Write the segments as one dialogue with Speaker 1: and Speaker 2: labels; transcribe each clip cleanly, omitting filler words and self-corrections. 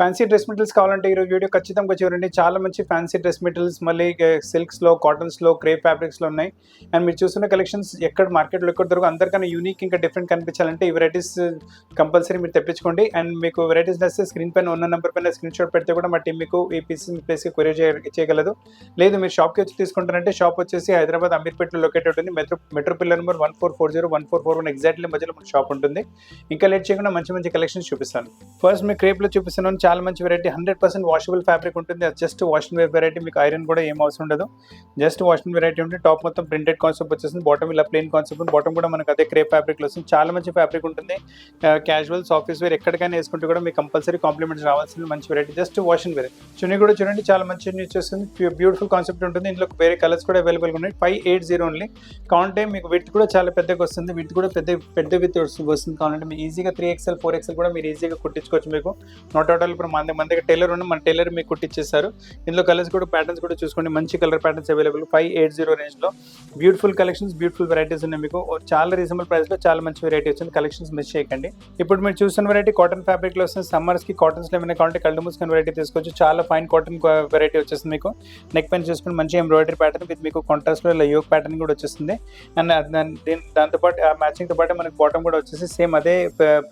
Speaker 1: Fancy dress materials కావాలంటే ఈరోజు video ఖచ్చితంగా చూడండి. చాలా మంచి ఫ్యాన్సీ డ్రెస్ మెటీరియల్స్ మళ్ళీ సిల్క్స్లో, కాటన్స్లో, క్రేప్ ఫ్యాబ్రిక్స్లో ఉన్నాయి. అండ్ మీరు చూస్తున్న కలెక్షన్స్ ఎక్కడ మార్కెట్లో ఎక్కడ దొరకదు, అందరికన్నా యూనిక్ ఇంకా డిఫరెంట్ కనిపించాలంటే ఈ వెరైటీస్ కంపల్సరీ మీరు తెప్పించుకోండి. అండ్ మీకు వెరైటీస్ నచ్చితే స్క్రీన్ పైన ఉన్న నెంబర్ పైన స్క్రీన్ షాట్ పెడితే కూడా మా టీం మీకు ఈ పీసెస్ మీ ప్లేస్కి కొరియర్ చేయగలదు. లేదు మీరు షాప్కి వచ్చి తీసుకుంటారంటే షాప్ వచ్చేసి హైదరాబాద్ అమీర్పేటలో లొకేట్ ఉంటుంది. మెట్రో పిల్లర్ నెంబర్ 1440-1441 ఎగ్జాక్ట్లీ మధ్యలో మన షాప్ ఉంటుంది. ఇంకా లేట్ చేయకుండా మంచి మంచి కలెక్షన్స్ చూపిస్తాను. ఫస్ట్ మీ క్రేప్లో చూపిస్తున్నాను. చాలా మంచి వెరైటీ, 100% వాషబుల్ ఫ్యాబ్రిక్ ఉంటుంది. అది just wash and wear variety, మీకు ఐరన్ కూడా ఏం అవసరం ఉండదు. జస్ట్ వాష్ అండ్ వెరైటీ ఉంటుంది. టాప్ మొత్తం ప్రింటెడ్ కాన్సెప్ట్ వచ్చేసింది, బాటమ్ ఇలా ప్లెయిన్ కాన్సెప్ట్, బాటమ్ కూడా మనకు అదే క్రేప్ ఫ్యాబ్రిక్లో వస్తుంది. చాలా మంచి ఫ్యాబ్రిక్ ఉంటుంది. క్యాజువల్స్, ఆఫీస్ వేర్ ఎక్కడికైనా వేసుకుంటే కూడా మీకు కంపల్సరీ కాంప్లిమెంట్స్ రావాల్సిన మంచి variety, just wash and wear. Chunni కూడా చూడండి, చాలా మంచి చున్నీ వచ్చేస్తుంది. బ్యూటిఫుల్ కాన్సెప్ట్ ఉంటుంది. ఇందులో వేరే కలర్స్ కూడా అవైలబుల్గా ఉన్నాయి. 580 ఓన్లీ. కావాలంటే మీకు విత్ కూడా చాలా పెద్దగా వస్తుంది. విత్ కూడా పెద్ద విత్ వస్తుంది. కావాలంటే మీరు ఈజీగా 3XL 4XL కూడా మీరు ఈజీగా కుట్టించుకోవచ్చు. మీకు నాట్ అవుట్ ఇప్పుడు మన దగ్గర టైలర్ ఉన్న మన టైలర్ మీకు కుట్టించేస్తారు. ఇందులో కలర్స్ కూడా ప్యాటర్న్స్ కూడా చూసుకోండి, మంచి కలర్ ప్యాటర్న్స్ అవైలబుల్. 580 రేంజ్లో బ్యూటిఫుల్ కలెక్షన్స్, బ్యూటిఫుల్ వెరైటీస్ ఉన్నాయి. మీకు చాలా రీజనబుల్ ప్రైస్లో చాలా మంచి వెరైటీ వచ్చింది. కలెక్షన్స్ మిస్ చేయకండి. ఇప్పుడు మీరు చూస్తున్న వెరైటీ కాటన్ ఫ్యాబ్రిక్లో వస్తుంది. సమ్మర్స్కి కాటన్స్లో ఏమైనా కావాలంటే కళ్ళు మూసుకొని వెరైటీ తీసుకోవచ్చు. చాలా ఫైన్ కాటన్ వెరైటీ వచ్చేస్తుంది. మీకు నెక్ పైన చూసుకుని మంచి ఎంబ్రాయిడరీ ప్యాటర్న్ విత్ మీకు కాంట్రాస్ట్లో ఇలా యోక్ ప్యాటర్న్ కూడా వచ్చేస్తుంది. అండ్ దాంతోపాటు ఆ మ్యాచింగ్తో పాటు మనకి బాటమ్ కూడా వచ్చేసి సేమ్ అదే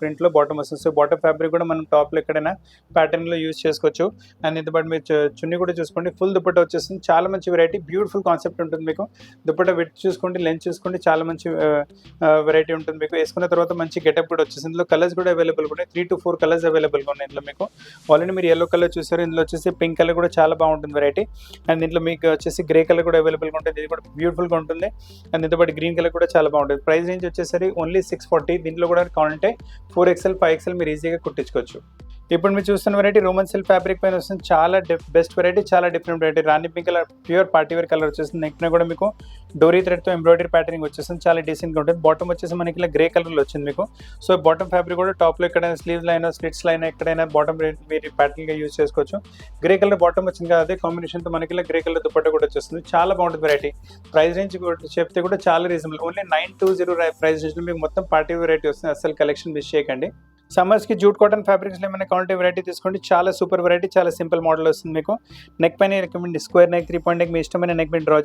Speaker 1: ప్రింట్లో బాటమ్ వస్తుంది. సో బాటమ్ ఫ్యాబ్రిక్ కూడా మనం టాప్లో ఎక్కడైనా ప్యాటర్న్లో యూజ్ చేసుకోవచ్చు. అండ్ దీంతో పాటు మీరు చున్నీ కూడా చూసుకోండి, ఫుల్ దుపట్టా వచ్చేస్తుంది. చాలా మంచి వెరైటీ, బ్యూటిఫుల్ కాన్సెప్ట్ ఉంటుంది. మీకు దుపట్టా విత్ చూసుకోండి, లెంత్ చూసుకోండి, చాలా మంచి వెరైటీ ఉంటుంది. మీకు వేసుకున్న తర్వాత మంచి గెటప్ కూడా వచ్చేసి ఇందులో కలర్స్ కూడా అవైలబుల్గా ఉన్నాయి. 3 to 4 కలర్స్ అవైలబుల్గా ఉన్నాయి. ఇందులో మీకు ఆల్రెడీ మీరు ఎల్లో కలర్ చూసారు, ఇందులో వచ్చేసి పింక్ కలర్ కూడా చాలా బాగుంటుంది వెరైటీ. అండ్ దీంట్లో మీకు వచ్చేసి గ్రే కలర్ కూడా అవైలబుల్గా ఉంటుంది. ఇది కూడా బ్యూటిఫుల్గా ఉంటుంది. అండ్ దీంతో పాటు గ్రీన్ కలర్ కూడా చాలా బాగుంటుంది. ప్రైస్ రేంజ్ వచ్చేసరికి ఓన్లీ 640. దీంట్లో కూడా కావాలంటే 4XL 5XL మీరు ఈజీగా కుట్టించుకోవచ్చు. ఇప్పుడు మీరు చూస్తున్న వెరైటీ రోమన్ సిల్క్ ఫ్యాబ్రిక్ పైన వస్తుంది. చాలా బెస్ట్ వెరైటీ, చాలా డిఫరెంట్ వెరైటీ. రాణి pink colour, pure party wear colour వచ్చేస్తుంది. నెక్ కూడా మీకు డోరీ థ్రెడ్తో ఎంబ్రాయిడరీ ప్యాటర్నింగ్ వచ్చేస్తుంది. చాలా డీసెంట్గా ఉంటుంది. బాటమ్ వచ్చేసి మనకి ఇలా గ్రే కలర్లో వచ్చింది మీకు. సో బాటమ్ ఫ్యాబ్రిక్ కూడా టాప్లో ఎక్కడైనా స్లీవ్స్ అయినా స్లిట్స్లో అయినా ఎక్కడైనా బాటమ్ మీరు ప్యాటర్న్గా యూజ్ చేసుకోవచ్చు. గ్రే కలర్ బాటమ్ వచ్చింది కదా, అదే కాంబినేషన్తో మనకి ఇలా గ్రే కలర్ దుపట్టా కూడా వచ్చేస్తుంది. చాలా బాగుంటుంది వెరైటీ. ప్రైస్ రేంజ్ చెప్తే కూడా చాలా రీజనబుల్, ఓన్లీ 920 ప్రైస్ రేంజ్లో మీకు మొత్తం పార్టీ వెరైటీ వస్తుంది. అసలు కలెక్షన్ మిస్ చేయకండి. సమ్మర్స్కి జూట్ కాటన్ ఫ్యాబ్రిక్స్లో ఏమైనా కావాలంటే వెరైటీ తీసుకోండి. చాలా సూపర్ వెరైటీ, చాలా సింపుల్ మోడల్ వస్తుంది. మీకు నెక్ పైన recommend square neck, 3 point neck, మీ ఇష్టమైన నెక్ మీద డ్రా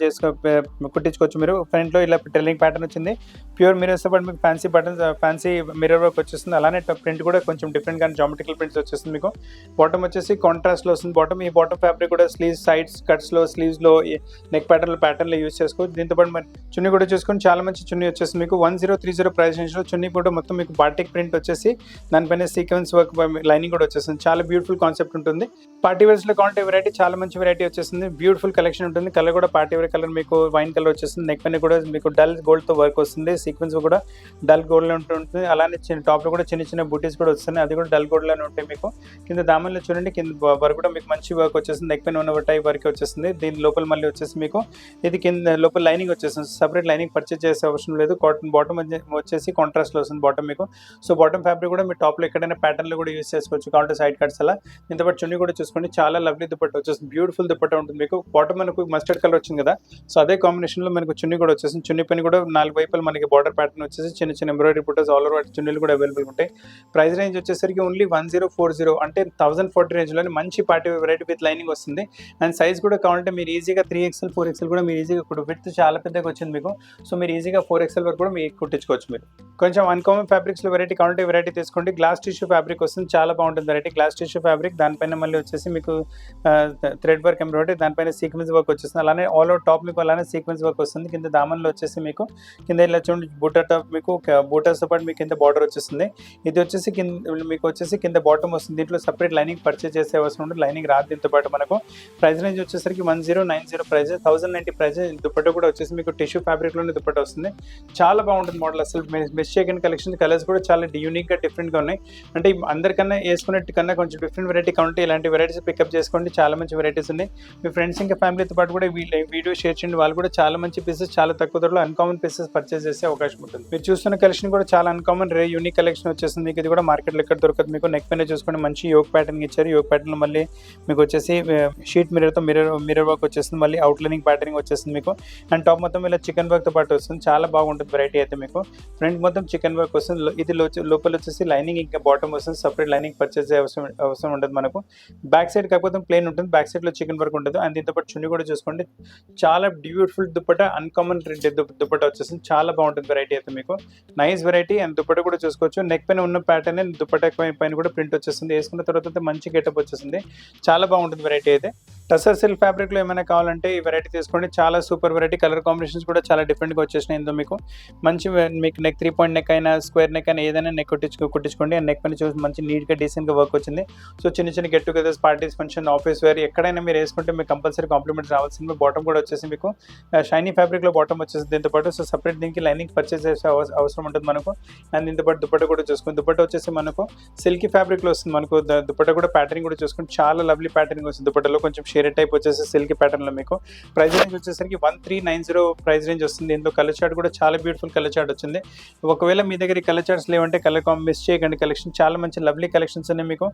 Speaker 1: కుట్టించుకోవచ్చు. మీరు ఫ్రంట్లో ఇలా టెల్లింగ్ ప్యాటర్న్ వచ్చింది. ప్యూర్ మిరర్స్తో పాటు మీకు fancy buttons, fancy mirror work వచ్చేస్తుంది. అలానే ప్రింట్ కూడా కొంచెం డిఫరెంట్ కానీ జామెట్రికల్ ప్రింట్స్ వచ్చేస్తుంది. మీకు బాటమ్ వచ్చేసి కాంట్రాస్ట్లో వస్తుంది. బాటమ్ ఈ బాటమ్ ఫ్యాబ్రిక్ కూడా స్లీవ్స్, సైడ్స్ కట్స్లో, స్లీవ్స్లో, నెక్ ప్యాటర్న్లో యూజ్ చేసుకోవచ్చు. దీంతో పాటు మరి చున్నీ కూడా చూసుకొని చాలా మంచి చున్నీ వచ్చేస్తుంది. మీకు 1030 ప్రైస్ రేంజ్లో చున్నీ కూడా మొత్తం మీకు బాటిక్ ప్రింట్ వచ్చేసి దానిపైన సీక్వెన్స్ వర్క్ లైనింగ్ కూడా వచ్చేస్తుంది. చాలా బ్యూటిఫుల్ కాన్సెప్ట్ ఉంటుంది. పార్టీ వేర్స్లో కావాలంటే వెరైటీ, చాలా మంచి వెరైటీ వచ్చేస్తుంది. బ్యూటిఫుల్ కలెక్షన్ ఉంటుంది. కలర్ కూడా పార్టీ వేర్ కలర్, మీకు వైన్ కలర్ వచ్చేస్తుంది. నెక్ పైన కూడా మీకు డల్ గోల్డ్తో వర్క్ వస్తుంది. సీక్వెన్స్ కూడా డల్ గోల్డ్లో ఉంటుంది. అలానే టాప్లో కూడా చిన్న చిన్న బూటీస్ కూడా వస్తున్నాయి, అది కూడా డల్ గోల్డ్లోనే ఉంటాయి. మీకు కింద దామన్లో చూడండి, కింద వర్క్ కూడా మీకు మంచి వర్క్ వచ్చేస్తుంది. నెక్ పైన ఉన్న టైప్ వర్క్ వచ్చేస్తుంది. దీని లోపల మళ్ళీ వచ్చేసి మీకు ఇది కింద లోపల లైనింగ్ వచ్చేస్తుంది. సపరేట్ లైనింగ్ పర్చేస్ చేసే అవసరం లేదు. కాటన్ బాటమ్ వచ్చేసి కాంట్రాస్ట్లో వస్తుంది బాటమ్ మీకు. సో బాటమ్ ఫ్యాబ్రిక్ కూడా మీ టాప్లో ఎక్కడైనా ప్యాటర్న్లో కూడా యూజ్ చేసుకోవచ్చు. కావాలంటే సైడ్ కట్స్ అలా. ఇంత పాటు చున్నీ కూడా చూసుకోండి, చాలా లవ్లీ దుపట్టా వచ్చేస్తుంది. బ్యూటిఫుల్ దుపట్టా ఉంటుంది. మీకు బాటమ్ మనకు మస్టర్డ్ కలర్ వచ్చింది కదా, సో అదే కాంబినేషన్లో మనకు చున్నీ కూడా వచ్చేస్తుంది. చున్నీ పైన కూడా 4 వైపులు మనకి బార్డర్ ప్యాటర్న్ వచ్చేసి చిన్న చిన్న ఎంబ్రాయిడరీ బుట్టస్ ఆల్ ఓవర్ చున్నీలు కూడా అవైలబుల్ ఉంటాయి. ప్రైస్ రేంజ్ వచ్చేసరికి ఓన్లీ 1040, అంటే 1040 రేంజ్లోనే మంచి పార్టీ వెరైటీ విత్ లైనింగ్ వస్తుంది. అండ్ సైజ్ కూడా కావాలంటే మీరు ఈజీగా 3XL 4XL కూడా మీరు ఈజీగా విత్ చాలా పెద్దగా వచ్చింది మీకు. సో మీరు ఈజీగా 4XL వరకు కూడా మీరు కుట్టించుకోవచ్చు. మీరు కొంచెం అన్కామన్ ఫ్యాబ్రిక్స్లో వెరైటీ కావాలంటే వెరైటీ తీసుకోండి. గ్లాస్ టిష్యూ ఫ్యాబ్రిక్ వస్తుంది, చాలా బాగుంటుంది వెరైటీ. గ్లాస్ టిష్యూ ఫ్యాబ్రిక్, దానిపైన మళ్ళీ వచ్చేసి మీకు థ్రెడ్ వర్క్ ఎంబ్రాయిడరీ, దానిపైన సీక్వెన్స్ వర్క్ వచ్చేస్తుంది. అలానే ఆల్ ఓవర్ టాప్ మీకు అలానే సీక్వెన్స్ వర్క్ వస్తుంది. కింద దామన్లో వచ్చేసి మీకు కింద ఇలా చూడండి బూటా టాప్, మీకు బూటాస్తో పాటు మీకు కింద బార్డర్ వచ్చేస్తుంది. ఇది వచ్చేసి మీకు వచ్చేసి కింద బాటమ్ వస్తుంది. దీంట్లో సపరేట్ లైనింగ్ పర్చేస్ చేసే అవసరం ఉంటుంది, లైనింగ్ రాదు. దీంతో పాటు మనకు ప్రైస్ రేంజ్ వచ్చేసరికి 1090 ప్రైస్, 1090 ప్రైస్. దుపట్టా కూడా వచ్చేసి మీకు టిష్యూ ఫ్యాబ్రిక్లోనే దుపట్టా వస్తుంది. చాలా బాగుంటుంది మోడల్, అసలు మిస్ చేయని కలెక్షన్. కలర్స్ కూడా చాలా యూనిక్గా డిఫరెంట్గా ఉన్నాయి. అంటే అందరికన్నా వేసుకునేట్టు కన్నా కొంచెం డిఫరెంట్ వెరైటీ కావాలంటే ఇలాంటి వెరైటీస్ పికప్ చేసుకోండి. చాలా మంచి వెరైటీస్ ఉన్నాయి. మీ ఫ్రెండ్స్ ఇంకా ఫ్యామిలీతో పాటు కూడా వీడియో షేర్ చేయండి. వాళ్ళు కూడా చాలా మంచి పీసెస్, చాలా తక్కువ ధరలో అన్కామన్ పీసెస్ పర్చేస్ చేసే అవకాశం ఉంటుంది. మీరు చూస్తున్న కలెక్షన్ కూడా చాలా అన్కామన్ యూనిక్ కలెక్షన్ వచ్చేస్తుంది. మీకు ఇది కూడా మార్కెట్లో ఎక్కడ దొరకదు. మీకు నెక్ పైన చూసుకుంటే మంచి యోక్ ప్యాటర్న్ ఇచ్చారు. యోక్ ప్యాటర్న్ మళ్ళీ మీకు వచ్చేసి షీట్ మిర్రర్తో మిర్రర్ వర్క్ వచ్చేస్తుంది. మళ్ళీ అవుట్లైనింగ్ ప్యాటర్నింగ్ వచ్చేస్తుంది మీకు. అండ్ టాప్ మొత్తం ఇలా చికెన్ వర్క్తో పాటు వస్తుంది. చాలా బాగుంటుంది వెరైటీ అయితే. మీకు ఫ్రంట్ మొత్తం చికెన్ వర్క్ వస్తుంది. ఇది లోపల వచ్చేసి లైనింగ్ లైనింగ్ ఇంకా బాటమ్ వస్తుంది, సపరేట్ లైనింగ్ పర్చేస్ అవసరం ఉండదు మనకు. బ్యాక్ సైడ్ కాకపోతే ప్లేన్ ఉంటుంది, బ్యాక్ సైడ్లో చికెన్ వర్క్ ఉంటుంది. అండ్ దీంతో పాటు చున్నీ కూడా చూసుకోండి, చాలా బ్యూటిఫుల్ దుపట్టా, అన్కామన్ దుపట్టా వచ్చేసింది. చాలా బాగుంటుంది వెరైటీ అయితే మీకు, నైస్ వెరైటీ. అండ్ దుపట్టా కూడా చూసుకోవచ్చు, నెక్ పైన ఉన్న ప్యాటర్న్ దుపట్టా పైన కూడా ప్రింట్ వచ్చేస్తుంది. వేసుకున్న తర్వాత మంచి గెటప్ వచ్చేసింది, చాలా బాగుంటుంది వెరైటీ అయితే. టసర్ సిల్క్ ఫ్యాబ్రిక్లో ఏమైనా కావాలంటే ఈ వెరైటీ తీసుకోండి, చాలా సూపర్ వెరైటీ. కలర్ కాంబినేషన్స్ కూడా చాలా డిఫరెంట్గా వచ్చేసినాయి ఇందులో మీకు. మంచి మీకు నెక్ 3 పాయింట్ నెక్ అయినా స్క్వేర్ నెక్ అయినా ఏదైనా నెక్ కుట్టించుకోండి. అండ్ నెక్ పైన చూసి మంచి నీట్గా డీసెంట్గా వర్క్ వచ్చింది. సో చిన్న get togethers, parties, function, office wear ఎక్కడైనా మీరు వేసుకుంటే మీకు కంపల్సరీ కాంప్లిమెంట్ రావాల్సింది. బాటమ్ కూడా వచ్చేసి మీకు షైనీ ఫ్యాబ్రిక్లో బాటమ్ వచ్చేసి దీంతో పాటు. సో సపరేట్ దీనికి లైనింగ్ పర్చేస్ చేసే అవసరం ఉంటుంది మనకు. అండ్ దీంతో పాటు దుపట్టా కూడా చూసుకుని, దుపట్టా వచ్చేసి మనకు సిల్కీ ఫ్యాబ్రిక్లో వస్తుంది మనకు. దుపట్టా కూడా ప్యాటర్నింగ్ కూడా చూసుకుని చాలా లవ్లీ ప్యాటర్నింగ్ వస్తుంది. దుపట్టాలో కొంచెం షేరెడ్ టైప్ వచ్చేసి సిల్కీ ప్యాటర్న్లో మీకు. ప్రైస్ రేంజ్ వచ్చేసరికి 1390 ప్రైస్ రేంజ్ వస్తుంది. ఇందులో కలర్ చార్ట్ కూడా చాలా బ్యూటిఫుల్ కలర్ చార్ట్ వచ్చింది. ఒకవేళ మీ దగ్గర ఈ కలర్ చార్ట్స్ లేవంటే కలర్ మిస్ చేయకండి. కలెక్షన్ చాలా మంచి లవ్లీ కలెక్షన్స్ ఉన్నాయి మీకు.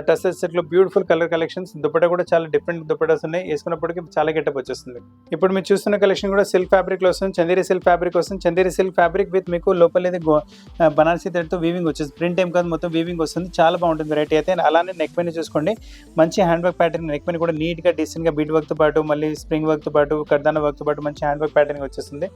Speaker 1: టసర్ సిల్క్లో బ్యూటిఫుల్ కలర్ కలెక్షన్స్. దుపట్టా కూడా చాలా డిఫరెంట్ దుపట్టాస్ ఉన్నాయి, వేసుకున్నప్పటికీ చాలా గెటప్ వచ్చేస్తుంది. ఇప్పుడు మీరు చూస్తున్న కలెక్షన్ కూడా సిల్క్ ఫ్యాబ్రిక్లో వస్తుంది, చందేరి సిల్క్ ఫ్యాబ్రిక్ వస్తుంది. చందేరి సిల్క్ ఫ్యాబ్రిక్ విత్ మీకు లోపల బనారసీ థ్రెడ్తో వీవింగ్ వచ్చేసి, ప్రింట్ ఏం కాదు మొత్తం వీవింగ్ వస్తుంది. చాలా బాగుంటుంది వెరైటీ అయితే. అలానే నెక్ పైన చూసుకోండి, మంచి హ్యాండ్ వర్క్ ప్యాటర్న్. నెక్ పైన కూడా నీట్గా డీసెంట్గా బీడ్ వర్క్తో పాటు, మళ్ళీ స్ప్రింగ్ వర్క్తో పాటు, కర్దానా వర్క్తో పాటు మంచి హ్యాండ్ వర్క్ ప్యాటర్న్ వచ్చేస్తుంది.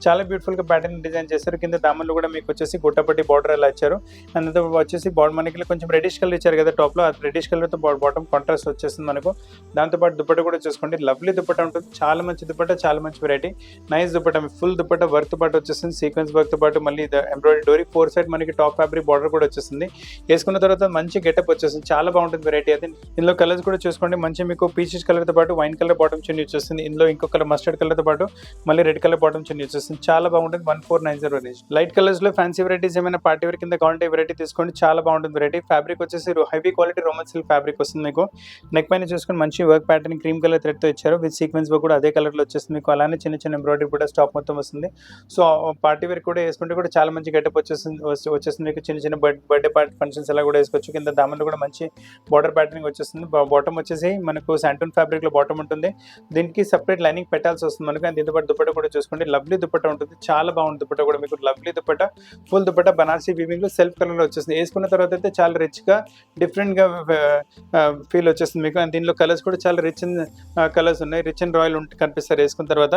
Speaker 1: చాలా బ్యూటిఫుల్గా ప్యాటర్న్ డిజైన్ చేశారు. కింద దామన్లు కూడా మీకు వచ్చేసి గుట్టపట్టి బార్డర్ అలా ఇచ్చారు. అండ్ వచ్చేసి మనకి కొంచెం రెడిష్ కలర్ ఇచ్చారు కదా టాప్లో, ఆ రెడిష్ కలర్తో బాటమ్ కాంట్రాస్ట్ వచ్చేస్తుంది మనకు. దాంతోపాటు దుపట్టా కూడా చూసుకోండి, లవ్లీ దుపట్టా ఉంటుంది. చాలా మంచి దుపట్టా, చాలా మంచి variety, nice dupatta. Full dupatta వర్క్తో పాటు వచ్చేస్తుంది, సీక్వెన్స్ వర్క్తో పాటు మళ్ళీ ఎంబ్రాయిడరీ డోరీ 4 సైడ్ మనకి టాప్ ఫ్యాబ్రిక్ బార్డర్ కూడా వచ్చేస్తుంది. వేసుకున్న తర్వాత మంచి గెటప్ వచ్చేస్తుంది, చాలా బాగుంటుంది వెరైటీ అయితే. ఇందులో కలర్స్ కూడా చూసుకోండి, మంచి మీకు పీచెస్ కలర్తో పాటు వైన్ కలర్ బాటమ్ చున్నీ వచ్చేస్తుంది. ఇందులో ఇంకో కలర్ మస్టర్డ్ కలర్తో పాటు మళ్ళీ రెడ్ కలర్ బాటమ్ చున్నీ వచ్చేస్తుంది. చాలా బాగుంటుంది. 1490 రేంజ్. లైట్ కలర్స్లో ఫ్యాన్సీ వెరైటీస్ ఏమైనా పార్టీ వేర్ కింద కావాలంటే వెరైటీ తీసుకోండి, చాలా బాగుంటుంది వెరైటీ. ఫ్యాబ్రిక్ వచ్చేసి heavy quality Roman silk fabric వస్తుంది మీకు. నెక్ పైన చూసుకొని మంచి వర్క్ ప్యాటర్న్ క్రీమ్ కలర్ థ్రెడ్తో ఇచ్చారు, విత్ సీక్వెన్స్ వర్క్ కూడా అదే కలర్లో వచ్చేస్తుంది మీకు. అలానే చిన్న ఎంబ్రాయిడరీ కూడా స్టాప్ మొత్తం వస్తుంది. సో పార్టీ వేర్ కూడా వేసుకుంటే కూడా చాలా మంచి గెటప్ వచ్చేస్తుంది మీకు. చిన్న బర్త్డే పార్టీ ఫంక్షన్స్ అలా కూడా వేసుకోవచ్చు. కింద దామన్లో కూడా మంచి బార్డర్ ప్యాటర్నింగ్ వచ్చేస్తుంది. బాటమ్ వచ్చేసి మనకు శాంటూన్ ఫ్యాబ్రిక్లో బాటమ్ ఉంటుంది. దీనికి సపరేట్ లైనింగ్ పెట్టాల్సి వస్తుంది మనకు. అండ్ దీంతో పాటు దుపట్టా కూడా చూసుకోండి, లవ్లీ దుపట్టా ఉంటుంది. చాలా బాగుంటుంది దుపట్టా కూడా మీకు. లవ్లీ దుపట్టా, ఫుల్ దుపట్టా బనారసీ వీవింగ్లో సెల్ఫ్ కలర్లో వచ్చేస్తుంది. వేసుకున్న తర్వాత అయితే చాలా రిచ్గా డిఫరెంట్గా ఫీల్ వచ్చేస్తుంది మీకు. అండ్ దీనిలో కలర్స్ కూడా చాలా రిచ్ కలర్స్ ఉన్నాయి, రిచ్ అండ్ రాయల్ కనిపిస్తారు వేసుకున్న తర్వాత.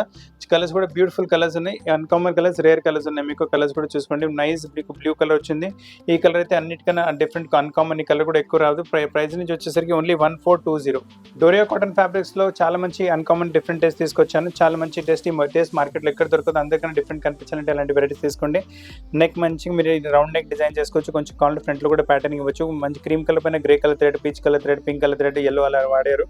Speaker 1: కలర్స్ కూడా బ్యూటిఫుల్ కలర్స్ ఉన్నాయి, అన్కామన్ కలర్స్, రేర్ కలర్స్ ఉన్నాయి మీకు. కలర్స్ కూడా చూసుకోండి, నైస్ మీకు బ్లూ కలర్ వచ్చింది. ఈ కలర్ అయితే అన్నిటికన్నా డిఫరెంట్, అన్కామన్. ఈ కలర్ కూడా ఎక్కువ రాదు. ప్రైస్ నుంచి వచ్చేసరికి ఓన్లీ 1420. డోరియా కాటన్ ఫ్యాబ్రిక్స్లో చాలా మంచి అన్కామన్ డిఫరెంట్ టేస్ట్ తీసుకొచ్చాను. చాలా మంచి టేస్ట్ మార్కెట్లో ఎక్కడ దొరకదు, అందరికన్నా డిఫరెంట్ కనిపించాలంటే అలాంటి వెరైటీస్ తీసుకోండి. నెక్ మంచిగా మీరు రౌండ్ నెక్ డిజైన్ చేసుకోవచ్చు. కొంచెం కాళ్ళు ఫ్రంట్లో కూడా ప్యాటర్న్ ఇవ్వచ్చు. మంచి క్రీమ్ కలర్ పైన grey colour thread, peach colour thread, pink colour thread, yellow అలా వాడారు.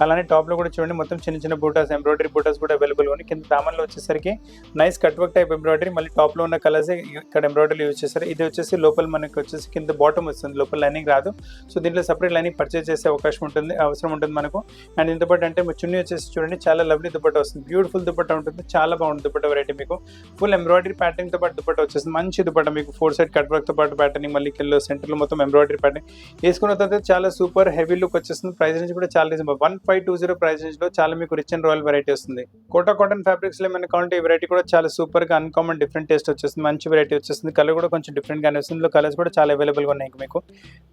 Speaker 1: అలానే టాప్లో కూడా చూడండి, మొత్తం చిన్న బూటాస్, ఎంబ్రాయిడరీ బూటాస్ కూడా అవైలబుల్ ఉన్నాయి. కింద దామన్లో వచ్చేసరికి nice cut work type embroidery, మళ్ళీ టాప్లో ఉన్న కలర్స్ ఇక్కడ ఎంబ్రాయిడరీ యూజ్ చేస్తారు. ఇది వచ్చేసి లోపల మనకి వచ్చేసి కింద బాటమ్ వస్తుంది, లోపల లైనింగ్ రాదు. సో దీంట్లో సపరేట్ లైనింగ్ పర్చేస్ చేసే అవకాశం ఉంటుంది, అవసరం ఉంటుంది మనకు. అండ్ దీంతో పాటు అంటే చున్నీ వచ్చేసి చూడండి, చాలా లవ్లీ దుపట్టా వస్తుంది, బ్యూటిఫుల్ దుపట్టా ఉంటుంది. చాలా బాగుంటుంది దుపట్టా వెరైటీ మీకు. ఫుల్ ఎంబ్రాయిడరీ ప్యాటర్న్తో పాటు దుపట్టా వచ్చేస్తుంది. మంచి దుపట్టా మీకు, 4 సైడ్ కట్ వర్క్తో పాటు ప్యాటర్నింగ్, మళ్ళీ కింద సెంటర్లో మొత్తం ఎంబ్రాయిడరీ ప్యాటర్న్. వేసుకున్న తర్వాత చాలా సూపర్ హెవీ లుక్ వచ్చేస్తుంది. ప్రైస్ రేంజ్ కూడా చాలా రీజనబుల్, 1520 ప్రైస్ రేంజ్లో చాలా మీకు రిచ్ అండ్ రాయల్ వెరైటీ వస్తుంది. కోటా కాటన్ ఫ్యాబ్రిక్స్లో ఏమైనా కావాలంటే ఈ వెరైటీ కూడా చాలా సూపర్గా అన్కామన్ డిఫరెంట్ టేస్ట్ వచ్చేస్తుంది. మంచి వెరైటీ వచ్చేస్తుంది. కలర్ కూడా కొంచెం డిఫరెంట్గానే వస్తుంది. ఇందులో కలర్స్ కూడా చాలా అవైలబుల్గా ఉన్నాయి మీకు.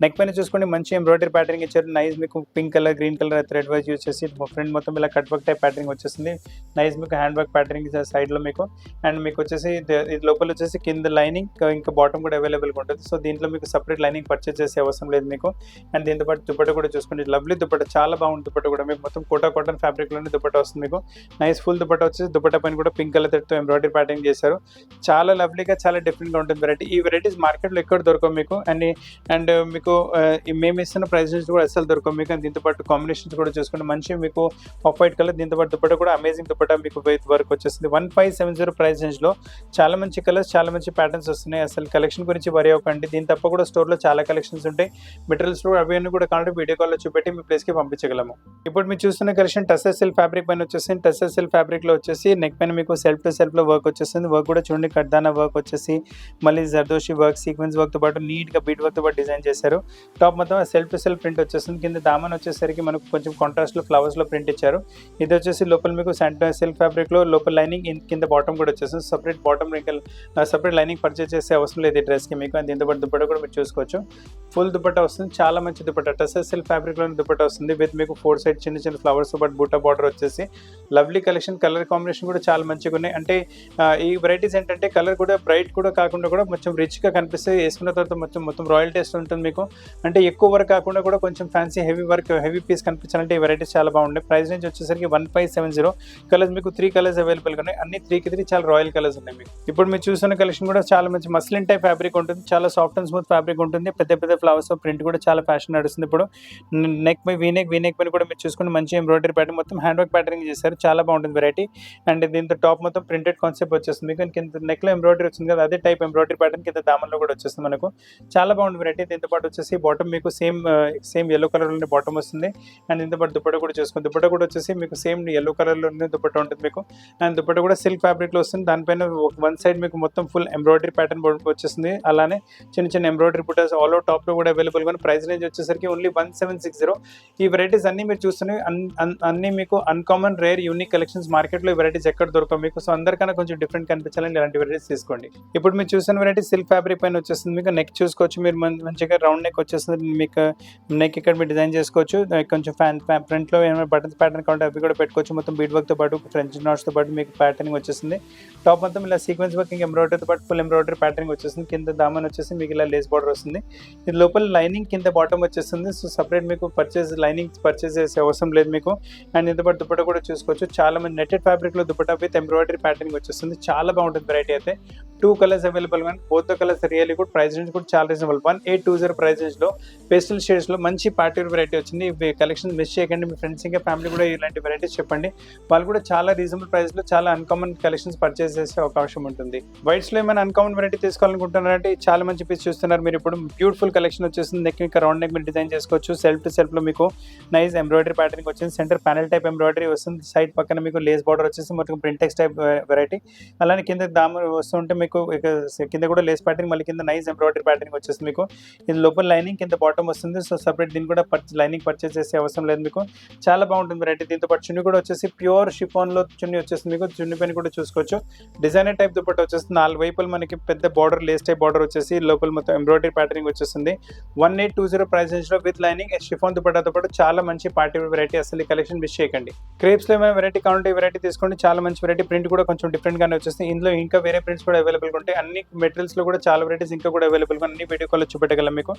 Speaker 1: నెక్ పైన చూసుకోండి, మంచి ఎంబ్రాయిడరీ ప్యాటర్నింగ్ ఇచ్చారు. నైస్ మీకు pink colour, green colour thread wise use చేసి ఫ్రంట్ మొత్తం ఇలా కట్ వర్క్ టైప్ ప్యాటర్నింగ్ వచ్చేస్తుంది. నైస్ మీకు హ్యాండ్ వర్క్ ప్యాటర్నింగ్ సైడ్లో మీకు. అండ్ మీకు వచ్చేసి ఇది లోపల వచ్చేసి కింద లైనింగ్, ఇంకా బాటమ్ కూడా అవైలబుల్గా ఉంటుంది. సో దీంట్లో మీకు సపరేట్ లైనింగ్ పర్చేస్ చేసే అవసరం లేదు మీకు. అండ్ దీంతో పాటు దుపట్టా కూడా చూసుకోండి, లవ్లీ దుపట్టా, చాలా బాగుంటుంది దుపట్టా కూడా మీకు. మొత్తం కోటా కాటన్ ఫ్యాబ్రిక్లోనే దుపట్టా వస్తుంది మీకు. నైస్ ఫుల్ దుపట్టా వచ్చేసి దుపట్టా పైన కూడా పింక్ కలర్ థ్రెడ్తో ఎంబ్రాయిడరీ ప్యాటర్నింగ్ చేశారు. చాలా లవ్లీగా, చాలా డిఫరెంట్గా ఉంటుంది వెరైటీ. ఈ వెరైటీస్ మార్కెట్లో ఎక్కడ దొరకవు మీకు. అండ్ మీకు మేము ఇస్తున్న ప్రైస్ నుంచి కూడా అసలు దొరకవు మీకు. అండ్ దీంతో పాటు కాంబినేషన్స్ కూడా చూసుకోండి, మంచి మీకు ఆఫ్ వైట్ కలర్, దీంతో పాటు దుపట్టా కూడా అమేజింగ్ దుపట్టా మీకు విత్ వర్క్ వచ్చేస్తుంది. 1570 ప్రైస్ రేంజ్లో చాలా మంచి కలర్స్, చాలా మంచి ప్యాటర్న్స్ వస్తున్నాయి. అసలు కలెక్షన్ గురించి వరి అవ్వకండి. దీని తప్ప కూడా స్టోర్లో చాలా కలెక్షన్స్ ఉంటాయి. మెటీరియల్స్ అవన్నీ కూడా కావాలంటే వీడియో కాల్లో చూపెట్టి మీ ప్లేస్కి పంపించగలము. ఇప్పుడు మీరు చూస్తున్న కలెక్షన్ టసర్ సిల్క్ ఫ్యాబ్రిక్ పైన వచ్చేసి, టసర్ సిల్క్ ఫ్యాబ్రిక్లో వచ్చేసి నెక్ పైన మీకు సెల్ఫ్ టు సెల్ఫ్లో వర్క్ వచ్చేస్తుంది. వర్క్ కూడా చూడండి, కడ్దానా వర్క్ వచ్చేసి మళ్ళీ జర్దోషి వర్క్, సీక్వెన్స్ వర్క్తో పాటు నీట్గా బీట్ వర్క్తో పాటు డిజైన్ చేశారు. టాప్ మొత్తం సెల్ఫ్ టు సెల్ఫ్ ప్రింట్ వచ్చేస్తుంది. కింద దామన్ వచ్చేసరికి మనకు కొంచెం కాంట్రాస్ట్లో ఫ్లవర్స్లో ప్రింట్ ఇచ్చారు. ఇది వచ్చేసి లోపల మీకు సిల్క్ ఫ్యాబ్రిక్లో లోపల లైనింగ్, కింద బాటమ్ కూడా వచ్చేస్తుంది. Separate bottom separate lining purchase చేసే అవసరం లేదు ఈ డ్రెస్కి మీకు. దీంతో పాటు దుపట్టా దుపట్టా కూడా మీరు చూసుకోవచ్చు. ఫుల్ దుపట్టా వస్తుంది, చాలా మంచి దుపట్టా, టసర్ సిల్క్ ఫ్యాబ్రిక్లోని దుపట్టా వస్తుంది విత్ మీకు 4 సైడ్ చిన్న చిన్న ఫ్లవర్స్తో పాటు బూటా బార్డర్ వచ్చేసి లవ్లీ కలెక్షన్. కలర్ కాంబినేషన్ కూడా చాలా మంచిగా ఉన్నాయి. అంటే ఈ వెరైటీస్ ఏంటంటే కలర్ కూడా బ్రైట్ కూడా కాకుండా కూడా కొంచెం రిచ్గా కనిపిస్తాయి. వేసుకున్న తర్వాత మొత్తం రాయల్ టేస్ట్ ఉంటుంది మీకు. అంటే ఎక్కువ వర్క్ కాకుండా కూడా కొంచెం ఫ్యాన్సీ హెవీ పీస్ కనిపించాలంటే ఈ వెరైటీస్ చాలా బాగున్నాయి. ప్రైస్ రేంజ్ వచ్చేసరికి 1570. కలర్స్ మీకు 3 కలర్స్ అవైలబుల్గా ఉన్నాయి. అన్ని 3కి 3 చాలా రాయల్ కలర్స్ ఉన్నాయి మీకు. ఇప్పుడు మీరు చూస్తున్న కలెక్షన్ కూడా చాలా మంచి మస్లిన్ టైప్ ఫ్యాబ్రిక్ ఉంటుంది, చాలా సాఫ్ట్ అండ్ స్మూత్ ఫ్యాబ్రిక్ ఉంటుంది. పెద్ద ఫ్లవర్స్ ప్రింట్ కూడా చాలా ఫ్యాషన్ నడుస్తుంది. ఇప్పుడు నెక్ పై వీనెక్ పైన కూడా మీరు చూసుకుంటే మంచి ఎంబ్రాయిడరీ ప్యాటర్న్, మొత్తం హ్యాండ్ వర్క్ ప్యాటర్నింగ్ చేశారు, చాలా బాగుంటుంది వెరైటీ. అండ్ దీంతో టాప్ మొత్తం ప్రింటెడ్ కాన్సెప్ట్ వచ్చేస్తుంది మీకు. కింద నెక్ లో ఎంబ్రాయిడరీ వచ్చింది కదా, అదే టైప్ ఎంబ్రాయిడరీ ప్యాటర్న్ కింద దామన్లో కూడా వచ్చేస్తుంది మనకు. చాలా బాగుంది వెరైటీ. దీంతో పాటు వచ్చేసి బాటమ్ మీకు సేమ్ ఎల్లో కలర్ లోనే బాటమ్ వస్తుంది. అండ్ దీంతో పాటు దుపట్టా కూడా చూసుకుంది. దుపట్టా కూడా వచ్చేసి మీకు సేమ్ ఎల్లో కలర్ లోనే దుపట్టా ఉంటుంది మీకు. అండ్ దుపట్టా కూడా సిల్క్ ఫ్యాబ్రిక్ లో వస్తుంది. దానిపైన వన్ సైడ్ మీకు మొత్తం ఫుల్ ఎంబ్రాయిడరీ ప్యాటర్న్ వచ్చేస్తుంది. అలానే చిన్న ఎంబ్రాయిడరీ బుటాస్ ఆల్ ఓవర్ టాప్ లో కూడా అవైలబుల్ గా. ప్రైస్ రేంజ్ వచ్చేసరికి ఓన్లీ 1760. ఈ వెరైటీస్ అన్ని మీరు చూస్తున్నాయి అన్ని మీకు uncommon rare unique collections. Market లో ఈ వెరైటీస్ ఎక్కడ దొరకవు మీకు. సో అందరికన్నా కొంచెం డిఫరెంట్ కనిపించాలని ఇలాంటి వెరైటీస్ తీసుకోండి. ఇప్పుడు మీరు చూసిన వెరైటీ సిల్క్ ఫ్యాబ్రిక్ పైన వచ్చేస్తుంది మీకు. నెక్ చూసుకోవచ్చు మీరు, మంచిగా రౌండ్ నెక్ వచ్చేస్తుంది మీకు. నెక్ ఇక్కడ మీరు డిజైన్ చేసుకోవచ్చు. కొంచెం ఫ్రంట్ లో ఏమైనా బటన్స్ ప్యాటర్న్ కావాలంటే అవి కూడా పెట్టుకోవచ్చు. మొత్తం బీడ్ వర్క్ తో పాటు ఫ్రెంచ్ నాట్స్ తో పాటు మీకు ప్యాటర్నింగ్ వచ్చేస్తుంది. టాప్ మొత్తం ఇలా సీక్వెన్స్ వర్కింగ్ ఎంబ్రాయిడరీతో పాటు ఫుల్ ఎంబ్రాయిడరీ ప్యాటర్నింగ్ వచ్చేస్తుంది. కింద దామన్ వచ్చేసి మీకు ఇలా లేస్ బార్డర్ వస్తుంది. ఇది లోపల లైనింగ్ కింద బాటమ్ వచ్చేస్తుంది. సో సపరేట్ మీకు లైనింగ్ పర్చేస్ చేసే అవసరం లేదు మీకు. అండ్ దీంతో పాటు దుపట్టా కూడా చూసుకోవచ్చు. చాలా మంది నెట్టెడ్ ఫ్యాబ్రిక్ లో దుపట్టా విత్ ఎంబ్రాయిడరీ ప్యాటర్నింగ్ వచ్చేస్తుంది. చాలా బాగుంటుంది వెరైటీ అయితే. 2 కలర్స్ అవైలబుల్ గా, both colours really good. Price range కూడా చాలా రీజనబుల్. 1820 ప్రైస్ రేంజ్ లో పేస్టల్ షేడ్స్ లో మంచి పార్టీ వెరైటీ వచ్చింది. ఈ కలెక్షన్ మిస్ చేయకండి. మీ ఫ్రెండ్స్ ఇంకా ఫ్యామిలీ కూడా ఇలాంటి వెరైటీస్ చెప్పండి. వాళ్ళు కూడా చాలా రీజనబుల్ ప్రైస్ లో చాలా అన్కామన్ కలెక్షన్స్ పర్చేస్ చేసే అవకాశం ఉంటుంది. వైట్స్ లో ఏమైనా అన్కామన్ వెరైటీ తీసుకోవాలనుకుంటున్నారంటే చాలా మంచి పీస్ చూస్తున్నారు మీరు. ఇప్పుడు బ్యూటిఫుల్ కలెక్షన్ వచ్చేసింది. నెక్ ఇంకా రౌండ్ నెక్ మీరు డిజైన్ చేసుకోవచ్చు. సెల్ఫ్ టు సెల్ఫ్ లో మీకు నైస్ ఎంబ్రాయిడరీ ప్యాటర్నింగ్ వచ్చింది. సెంటర్ ప్యానల్ టైప్ ఎంబ్రాయిడరీ వస్తుంది. సైడ్ పక్కన మీకు లేస్ బార్డర్ వచ్చేసి మొత్తం ప్రింటెక్స్ టైప్ వెరైటీ. అలానే కింద దామ వస్తుంటే మీకు కింద కూడా లేస్ ప్యాటర్నింగ్, మళ్ళీ కింద నైస్ ఎంబ్రాయిడరీ ప్యాటర్నింగ్ వచ్చేస్తుంది మీకు. ఇది లోపల లైనింగ్ కింద బాటమ్ వస్తుంది. సో సపరేట్ దీన్ని కూడా లైనింగ్ పర్చేస్ చేసే అవసరం లేదు మీకు. చాలా బాగుంటుంది వెరైటీ. దీంతో పాటు చున్నీ కూడా వచ్చేసి ప్యూర్ షిఫాన్ లో చున్నీ వచ్చేస్తుంది మీకు. చున్నీ పైన కూడా చూసుకోవచ్చు. డిజైనర్ టైప్ దుపట్టా వచ్చేస్తుంది. 4 వైపులు మనకి పెద్ద బార్డర్ లేస్ టైప్ బార్డర్ వచ్చేసి లోపల మొత్తం ఎంబ్రాయిడరీ ప్యాటర్నింగ్ వచ్చేస్తుంది. 1820 ప్రైస్ రేంజ్ లో విత్ లైనింగ్ షిఫాన్ దుపట్టాతో పాటు చాలా మంచి పార్టీ వెరైటీ. అసలు ఈ కలెక్షన్ మిస్ చేయకండి. క్రేప్స్ లో ఏమైనా వెరైటీ కావాలంటే ఈ వెరైటీ తీసుకోండి. చాలా మంచి వెరైటీ. ప్రింట్ కూడా కొంచెం డిఫరెంట్ గానే వచ్చేస్తుంది. ఇందులో ఇంకా వేరే ప్రింట్స్ కూడా అవైలబుల్ గా ఉంటాయి. అన్ని మెటీరియల్స్ లో కూడా చాలా వెరైటీస్ ఇంకా కూడా అవైలబుల్ గా అన్ని వీడియో కాల్ చూపెట్టగలం మీకు.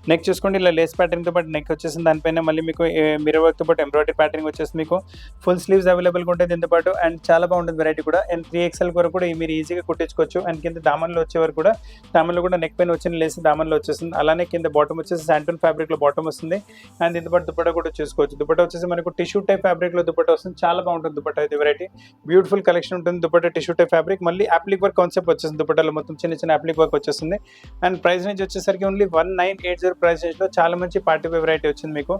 Speaker 1: నెక్ చూసుకోండి, ఇలా లేస్ ప్యాటర్న్ తో పాటు నెక్ వచ్చేసింది. దానిపైన మళ్ళీ మీకు మిర్రర్ వర్క్ తో పాటు ఎంబ్రాయిడరీ ప్యాటర్నింగ్ వచ్చేసి మీకు ఫుల్ స్లీవ్స్ అవైలబుల్ గా ఉంటాయి దీంతో పాటు. అండ్ చాలా బాగుంటుంది వెరైటీ కూడా. అండ్ 3XL వరకు కూడా మీరు ఈజీగా కుట్టించుకోవచ్చు. అండ్ కింద దామన్లో వచ్చే వరకు కూడా దామన్లో కూడా నెక్ పైన వచ్చిన లేసి దామన్లో వచ్చేస్తుంది. అలానే కింద బాటమ్ వచ్చేసి శాంటూన్ ఫ్యాబ్రిక్ లో బాటమ్ వస్తుంది. అండ్ దీంతో పాటు దుపట్టా కూడా చూసుకోవచ్చు. దుపట్టా వచ్చేసి మనకు టిష్యూ టైప్ ఫ్యాబ్రిక్ లో దుపట్టా వస్తుంది. చాలా బాగుంటుంది దుపట్టా ఇది వెరైటీ. బ్యూటిఫుల్ కలెక్షన్ ఉంటుంది. దుపట్టా టిష్యూ టైప్ ఫ్యాబ్రిక్, మళ్ళీ అప్లిక్ వర్క్ కాన్సెప్ట్ వచ్చేస్తుంది. దుపట్టాలో మొత్తం చిన్న అప్లిక్ వర్క్ వచ్చేస్తుంది. అండ్ ప్రైస్ రేంజ్ వచ్చేసరికి ఓన్లీ 1980 ప్రైస్ రేంజ్ లో చాలా మంచి పార్టీ వేర్ వెరైటీ వచ్చింది మీకు.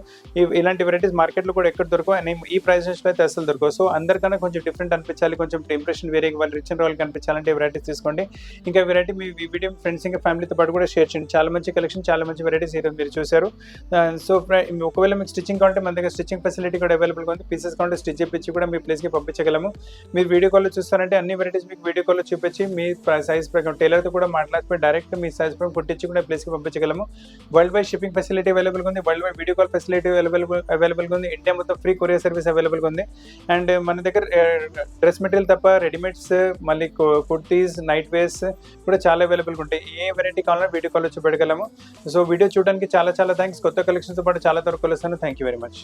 Speaker 1: ఇలాంటి వెరైటీస్ మార్కెట్ లో కూడా ఎక్కడ దొరకవు. అండ్ ఈ ప్రైస్ రేంజ్ లో అయితే అసలు దొరకవు. సో అందరికన్నా కొంచెం డిఫరెంట్ అనిపించాలి, కొంచెం ఇంప్రెషన్ వేరే వాళ్ళు రిచ్ అండ్ వాళ్ళు కనిపించాలంటే వెరైటీస్ తీసుకోండి. ఇంకా వెరైటీ మీ వీడియో ఫ్రెండ్స్ ఇంకా ఫ్యామిలీతో పాటు కూడా షేర్ చేయండి. చాలా మంచి కలెక్షన్, చాలా మంచి వెరైటీస్ ఈరోజు మీరు చూశారు. సో ఒకవేళ మీకు స్టిచ్చింగ్ కావాలంటే మన దగ్గర స్టిచ్చింగ్ ఫెసిలిటీ కూడా అవైలబుల్ ఉంది. పీసెస్ కావాలంటే స్టిచ్ చేపించి కూడా మీ ప్లేస్కి పంపించగలము. మీరు వీడియో కాల్లో చూస్తారంటే అన్ని వెరైటీస్ మీకు వీడియో కాల్లో చూపించి మీ సైజ్ ప్రకారం టైలర్తో కూడా మాట్లాడిపోయి డైరెక్ట్ మీ సైజ్ ప్రకారం కుట్టించి కూడా ప్లేస్కి పంపించగలము. World wide shipping facility available ఉంది. World wide video call facility available ఉంది. ఇండియా మొత్తం ఫ్రీ కొరియర్ సర్వీస్ అవైలబుల్ ఉంది. అండ్ మన దగ్గర డ్రెస్ మెటీరియల్ తప్ప రెడీమేడ్స్, మళ్ళీ కుర్తీస్, నైట్ వేర్స్ కూడా చాలా అవైలబుల్ ఉంటాయి. ఏ వెరైటీ కావాలన్నా వీడియో కాల్లో చూపెట్టగలము. సో వీడియో చూడడానికి చాలా థ్యాంక్స్. కొత్త కలెక్షన్తో పాటు చాలా త్వరగా కలుస్తాను. Thank you very much.